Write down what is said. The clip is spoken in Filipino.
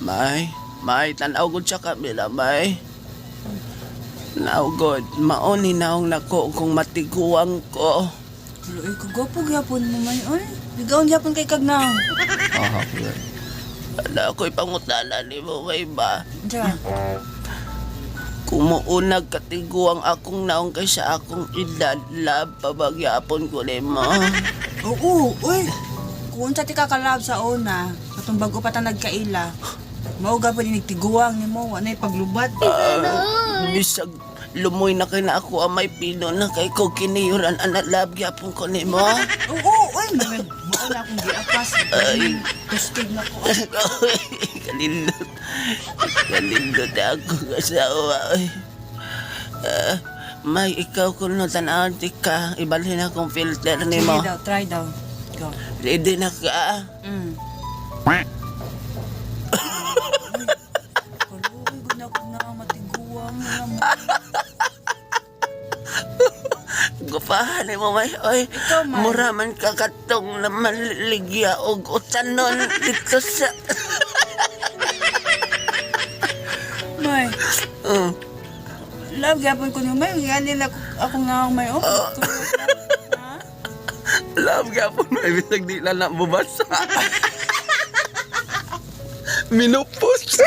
May, tanaw gud sa kabila, may. Now good, mauni naong nako kung matiguang ko. Luoy, kagwapo gyapon mo may, oy. Ligaon gyapon kay Kagnaw. good. Wala ako'y pangutala ni mo, may ba? Diyan. Kumuunag katiguang akong naong kaysa akong edad, lab, pabagyapon ko ni mo. Oo, uy. Kung sa ti kakalab sa una, katong bago pa ta nagkaila, mauga pa din nagtiguang ni mo, anay paglubat. Bisag lumoy na kay na ako amay pino na kay ko kiniyuran anak lab gyapon ko ni mo. Oo, uy. Mauna akong giapas. Ay. Tustig na ko. Kalindot. Kalindot ako kasawa. May ikaw kung no tanawin ka, ibalhin akong filter ni mo. Try daw. Go. Ready na ka? Kaluoy, gud na matiguang na mo. Gupahan mo may, oy. Ikaw, May. Muraman ka katong na maligya o utanon dito sa... May. Love, gapon ko niyo, may. Ganin ako nga may. Oh, ha? Love ka po, may bisag di lang na bubasa. Minupos.